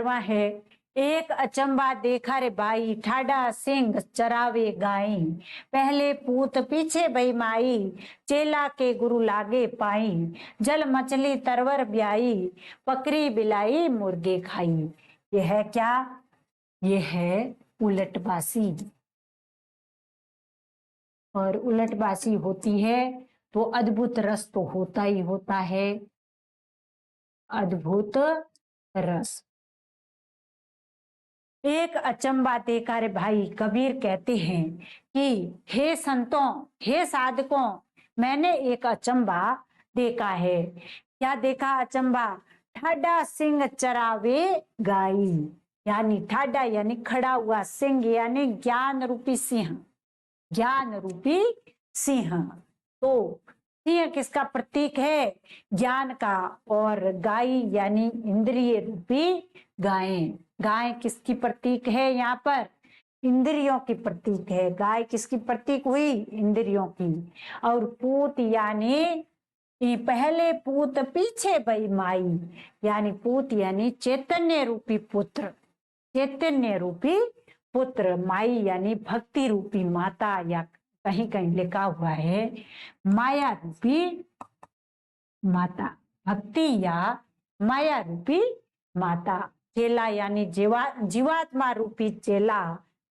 है। एक अचंबा देखा रे भाई, ठाडा सिंह चरावे गाई। पहले पूत पीछे भई माई, चेला के गुरु लागे पाई। जल मछली तरवर ब्याई, बकरी बिलाई मुर्गे खाई। यह है क्या? यह है उलटबासी। और उलटबासी होती है तो अद्भुत रस तो होता ही होता है, अद्भुत रस। एक अचंबा देखा रे भाई, कबीर कहते हैं कि हे संतों, हे साधकों, मैंने एक अचंबा देखा है। क्या देखा अचंबा? ठाडा सिंह चरावे गाई। यानी ठाडा यानी खड़ा हुआ, सिंह यानी ज्ञान रूपी सिंह, ज्ञान रूपी सिंह। तो सिंह किसका प्रतीक है? ज्ञान का। और गाय यानी इंद्रिय रूपी गाय। गाय किसकी प्रतीक है? यहाँ पर इंद्रियों की प्रतीक है। गाय किसकी प्रतीक हुई? इंद्रियों की। और पूत यानी पहले पूत पीछे भई माई, यानी पूत यानी चैतन्य रूपी पुत्र, चैतन्य रूपी पुत्र। माई यानी भक्ति रूपी माता, या कहीं कहीं लिखा हुआ है माया रूपी माता, भक्ति या माया रूपी माता। चेला यानी जीवात्मा रूपी चेला।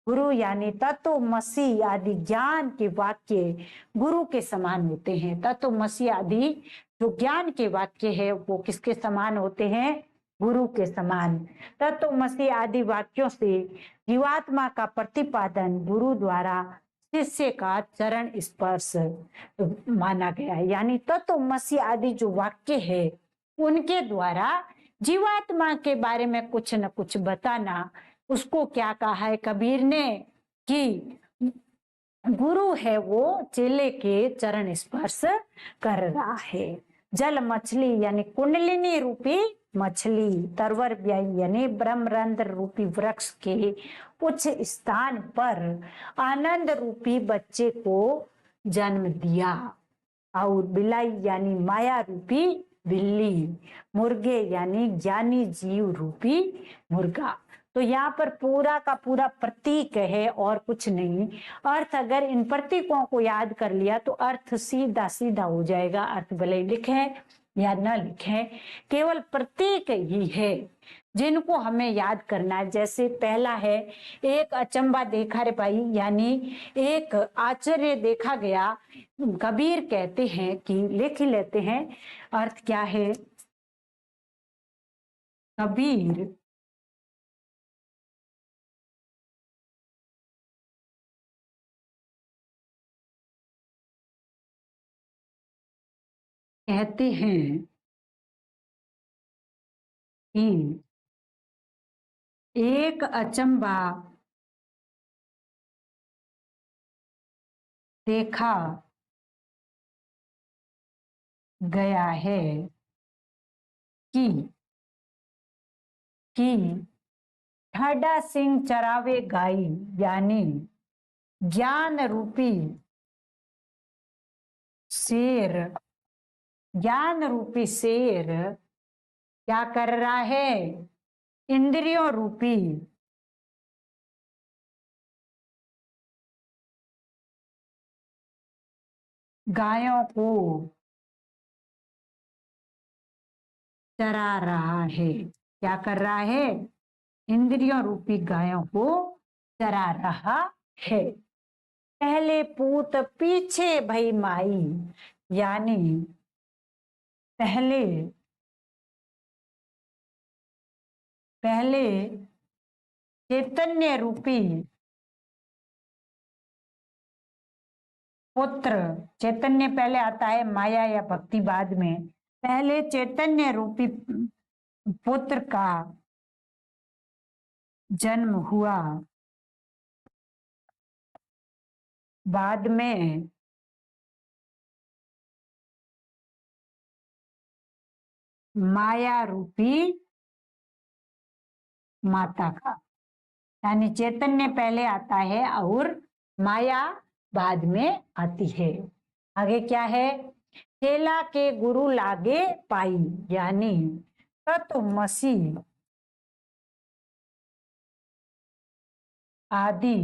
गुरु यानी तत्वमसि आदि ज्ञान के वाक्य गुरु के समान होते हैं। तत्वमसि आदि जो ज्ञान के वाक्य है वो किसके समान होते हैं? गुरु के समान। तत्वमसि आदि वाक्यों से जीवात्मा का प्रतिपादन गुरु द्वारा शिष्य का चरण स्पर्श माना गया है। यानी तत्वमसि आदि जो वाक्य है उनके द्वारा जीवात्मा के बारे में कुछ न कुछ बताना, उसको क्या कहा है कबीर ने? कि गुरु है वो चेले के चरण स्पर्श कर रहा है। जल मछली यानी कुंडलिनी रूपी मछली, तरवर ब्याई यानी ब्रह्मरंध्र रूपी वृक्ष के उच्च स्थान पर आनंद रूपी बच्चे को जन्म दिया। और बिलाई यानी माया रूपी बिल्ली, मुर्गे यानी ज्ञानी जीव रूपी मुर्गा। तो यहाँ पर पूरा का पूरा प्रतीक है और कुछ नहीं। अर्थ अगर इन प्रतीकों को याद कर लिया तो अर्थ सीधा सीधा हो जाएगा। अर्थ भले लिखें या न लिखें, केवल प्रतीक ही है जिनको हमें याद करना है। जैसे पहला है एक अचंबा देखा रे भाई, यानी एक आश्चर्य देखा गया। कबीर कहते हैं कि लिख ही लेते हैं अर्थ क्या है। कबीर कहते हैं कि एक अचंबा देखा गया है कि ठाडा सिंह चरावे गाई, यानी ज्ञान रूपी शेर, ज्ञान रूपी शेर क्या कर रहा है? इंद्रियों रूपी गायों को चरा रहा है। क्या कर रहा है? इंद्रियों रूपी गायों को चरा रहा है। पहले पूत पीछे भई माई, यानी पहले चैतन्य रूपी पुत्र, चैतन्य पहले आता है, माया या भक्ति बाद में। पहले चैतन्य रूपी पुत्र का जन्म हुआ, बाद में माया रूपी माता का। यानी चैतन्य पहले आता है और माया बाद में आती है। आगे क्या है? चेला के गुरु लागे पाई, यानी तत्वमसि आदि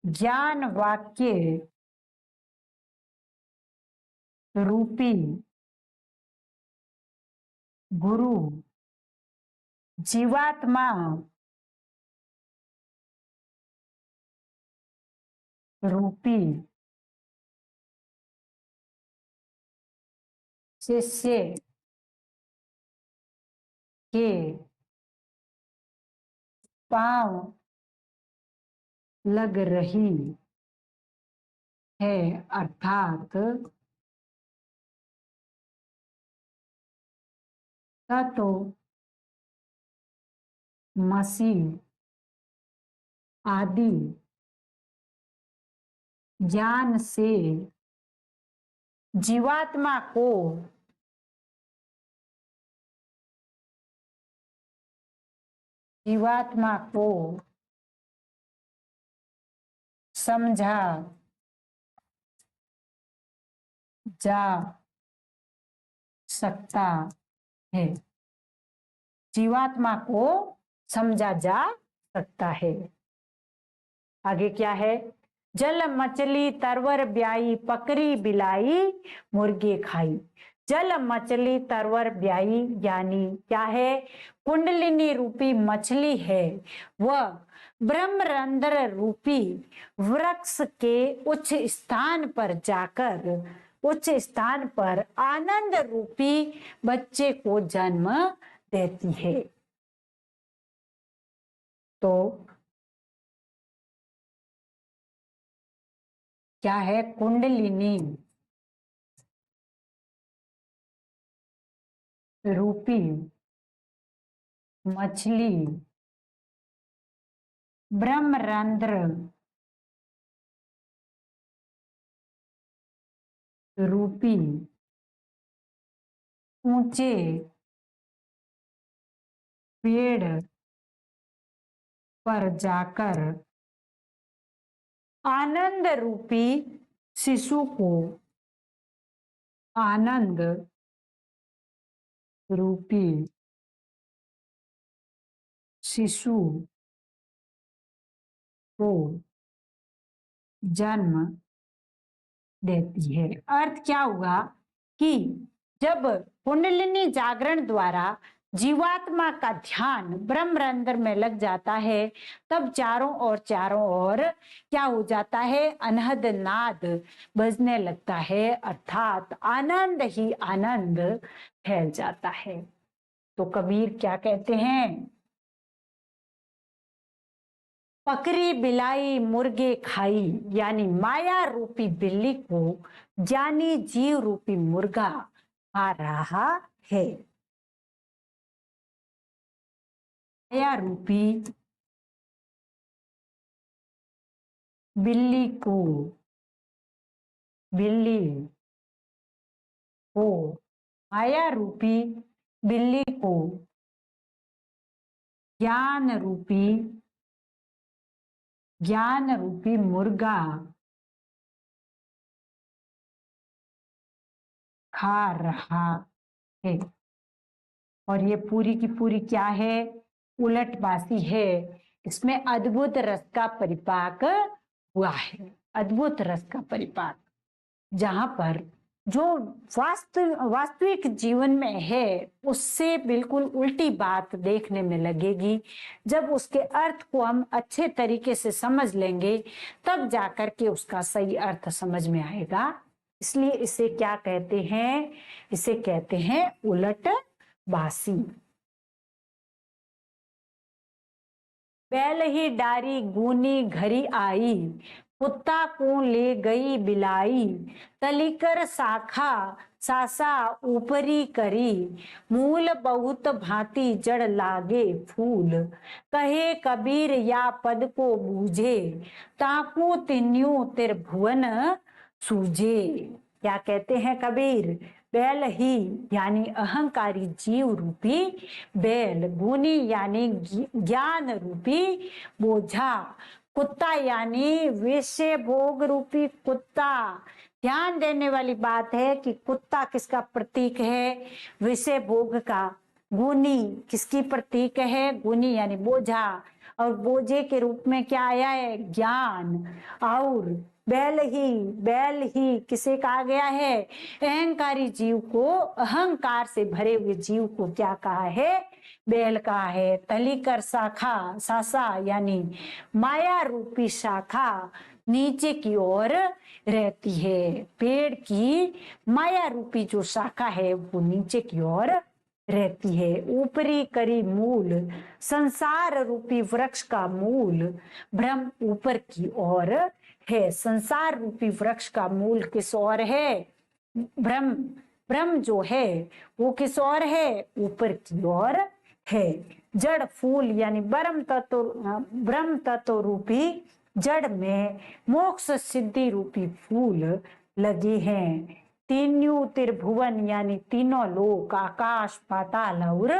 ज्ञान वाक्य रूपी गुरु जीवात्मा रूपी शिष्य के पांव लग रही है, अर्थात तो मसीह आदि ज्ञान से जीवात्मा को समझा जा सकता है, जीवात्मा को समझा जा सकता है। आगे क्या है? जल मछली तरवर ब्याई, पकड़ी बिलाई मुर्गे खाई। जल मछली तरवर ब्याई यानी क्या है? कुंडलिनी रूपी मछली है, वह ब्रह्मरंध्र रूपी वृक्ष के उच्च स्थान पर जाकर उच्च स्थान पर आनंद रूपी बच्चे को जन्म देती है। तो क्या है? कुंडलिनी रूपी मछली ब्रह्मरंध्र रूपी ऊंचे पेड़ पर जाकर आनंद रूपी शिशु को आनंद रूपी शिशु को जन्म देती है। अर्थ क्या हुआ कि जब कुंडलिनी जागरण द्वारा जीवात्मा का ध्यान ब्रह्मरंध्र में लग जाता है, तब चारों ओर क्या हो जाता है? अनहद नाद बजने लगता है, अर्थात आनंद ही आनंद फैल जाता है। तो कबीर क्या कहते हैं? पकड़ी बिलाई मुर्गे खाई, यानी माया रूपी बिल्ली को ज्ञानी जीव रूपी मुर्गा खा रहा है। माया रूपी बिल्ली को माया रूपी बिल्ली को ज्ञान रूपी मुर्गा खा रहा है। और ये पूरी की पूरी क्या है? उलटबासी है। इसमें अद्भुत रस का परिपाक हुआ है, अद्भुत रस का परिपाक, जहां पर जो वास्तविक जीवन में है उससे बिल्कुल उल्टी बात देखने में लगेगी। जब उसके अर्थ को हम अच्छे तरीके से समझ लेंगे तब जाकर के उसका सही अर्थ समझ में आएगा। इसलिए इसे क्या कहते हैं? इसे कहते हैं उलटबासी। बैल ही डारी गूनी घरी आई, कुत्ता को ले गई बिलाई, तलीकर शाखा सासा ऊपरी करी, मूल बहुत भांति जड़ लागे फूल, कहे कबीर या पद को बूझे, ताकू तिन्यू त्रिभुवन सूझे। क्या कहते हैं कबीर? बैल ही यानी अहंकारी जीव रूपी बैल, गुनी यानी ज्ञान रूपी बोझा, कुत्ता यानी विषय भोग रूपी कुत्ता। ध्यान देने वाली बात है कि कुत्ता किसका प्रतीक है? विषय भोग का। गुनी किसकी प्रतीक है? गुनी यानी बोझा, और बोझे के रूप में क्या आया है? ज्ञान। और बैल ही किसे कहा गया है? अहंकारी जीव को, अहंकार से भरे हुए जीव को क्या कहा है? बैल कहा है। तलीकर शाखा, सासा यानी माया रूपी शाखा नीचे की ओर रहती है। पेड़ की माया रूपी जो शाखा है वो नीचे की ओर रहती है। ऊपरी करी मूल, संसार रूपी वृक्ष का मूल ब्रह्म ऊपर की ओर है। संसार रूपी वृक्ष का मूल किस ओर है? ब्रह्म। ब्रह्म जो है वो किस ओर है? ऊपर की ओर है। जड़ फूल यानी ब्रह्म तत्व रूपी जड़ में मोक्ष सिद्धि रूपी फूल लगे हैं। तीनों त्रिभुवन यानी तीनों लोक, आकाश पाताल और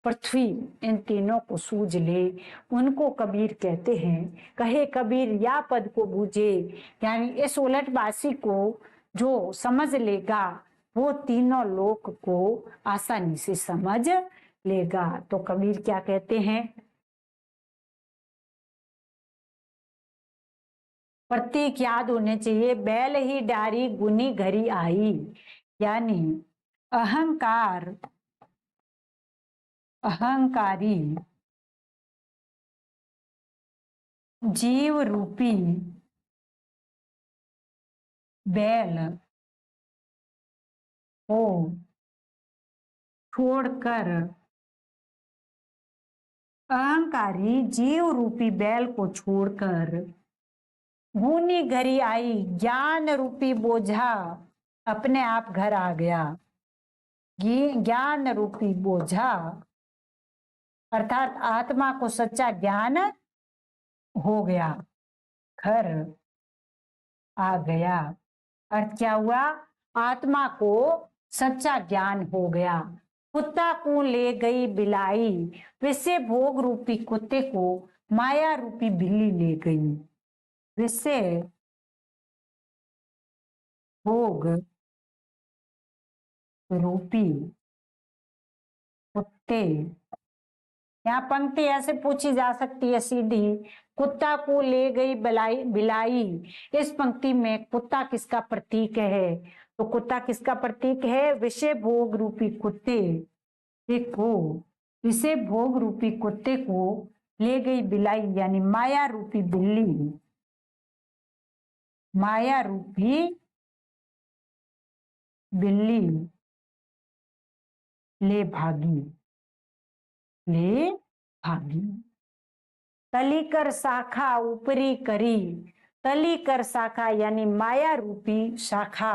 पृथ्वी, इन तीनों को सूझ ले उनको कबीर कहते हैं। कहे कबीर या पद को बूझे, यानी इस उलटवासी को जो समझ लेगा वो तीनों लोक को आसानी से समझ लेगा। तो कबीर क्या कहते हैं? प्रतीक याद होने चाहिए। बैल ही डारी गुनी घरी आई, यानी अहंकार, अहंकारी जीव रूपी बैल को छोड़कर, अहंकारी जीव रूपी बैल को छोड़कर गुनी घरी आई, ज्ञान रूपी बोझा अपने आप घर आ गया। ज्ञान रूपी बोझा अर्थात आत्मा को सच्चा ज्ञान हो गया, घर आ गया। अर्थ क्या हुआ? आत्मा को सच्चा ज्ञान हो गया। कुत्ता को ले गई बिलाई, विषय भोग रूपी कुत्ते को माया रूपी बिल्ली ले गई। विषय भोग रूपी कुत्ते, यहाँ पंक्ति ऐसे पूछी जा सकती है सीधी, कुत्ता को ले गई बिलाई। इस पंक्ति में कुत्ता किसका प्रतीक है? तो कुत्ता किसका प्रतीक है? विषय भोग रूपी कुत्ते को, विषय भोग रूपी कुत्ते को ले गई बिलाई यानी माया रूपी बिल्ली, माया रूपी बिल्ली ले भागी, ले भागी। तलीकर शाखा ऊपरी करी, तलीकर शाखा यानी माया रूपी शाखा,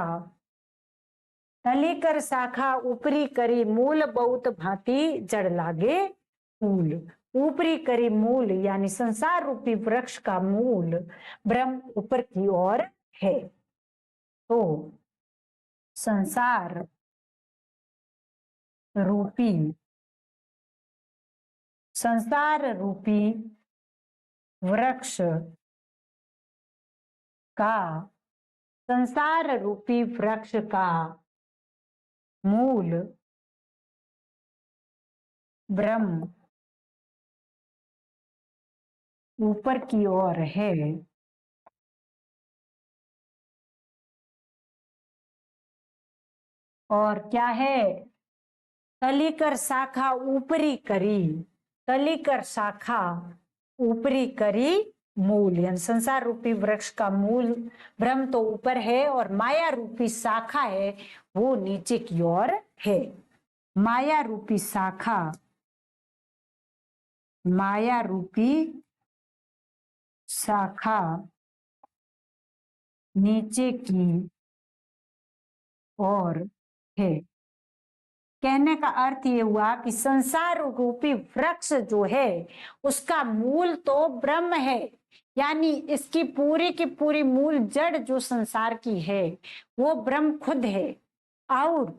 तलीकर शाखा ऊपरी करी मूल बहुत भांति जड़ लागे फूल। ऊपरी करी मूल यानी संसार रूपी वृक्ष का मूल ब्रह्म ऊपर की ओर है। तो संसार रूपी, संसार रूपी वृक्ष का, संसार रूपी वृक्ष का मूल ब्रह्म ऊपर की ओर है। और क्या है? तलीकर शाखा ऊपरी करी, तलीकर शाखा ऊपरी करी मूल, यानी संसार रूपी वृक्ष का मूल ब्रह्म तो ऊपर है और माया रूपी शाखा है वो नीचे की ओर है। माया रूपी शाखा, माया रूपी शाखा नीचे की ओर है। कहने का अर्थ ये हुआ कि संसार रूपी वृक्ष जो है उसका मूल तो ब्रह्म है, यानी इसकी पूरी की पूरी मूल जड़ जो संसार की है वो ब्रह्म खुद है। और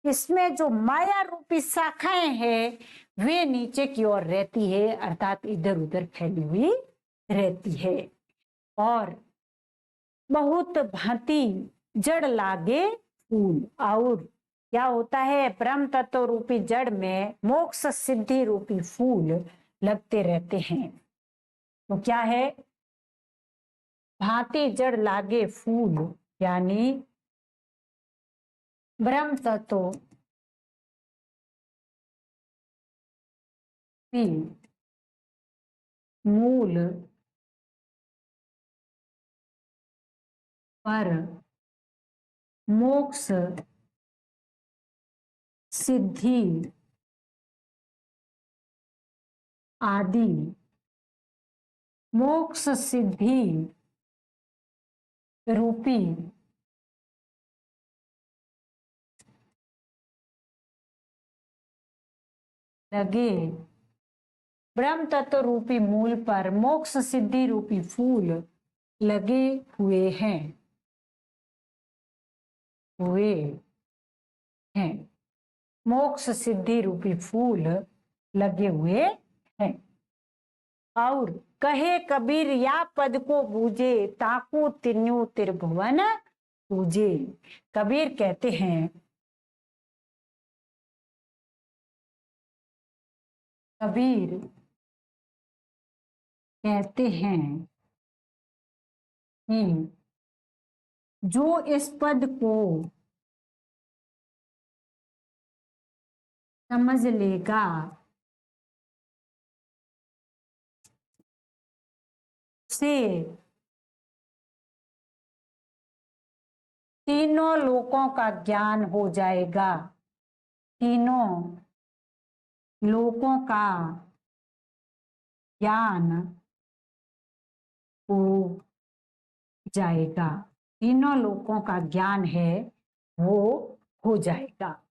इसमें जो माया रूपी शाखाएं हैं वे नीचे की ओर रहती है, अर्थात इधर उधर फैली हुई रहती है। और बहुत भांति जड़ लागे फूल, और क्या होता है, ब्रह्म तत्व रूपी जड़ में मोक्ष सिद्धि रूपी फूल लगते रहते हैं। तो क्या है, भांति जड़ लागे फूल, यानी ब्रह्म तत्व भी मूल पर मोक्ष सिद्धि आदि, मोक्ष सिद्धि रूपी लगे ब्रह्म तत्व रूपी मूल पर मोक्ष सिद्धि रूपी फूल लगे हुए हैं, हुए हैं। मोक्ष सिद्धि रूपी फूल लगे हुए हैं। और कहे कबीर या पद को बूझे, ताकू तिन्यू त्रिभुवन पूजे। कबीर कहते हैं, कबीर कहते हैं कि जो इस पद को समझ लेगा से तीनों लोकों का ज्ञान हो जाएगा, तीनों लोकों का ज्ञान हो जाएगा, तीनों लोकों का ज्ञान है वो हो जाएगा।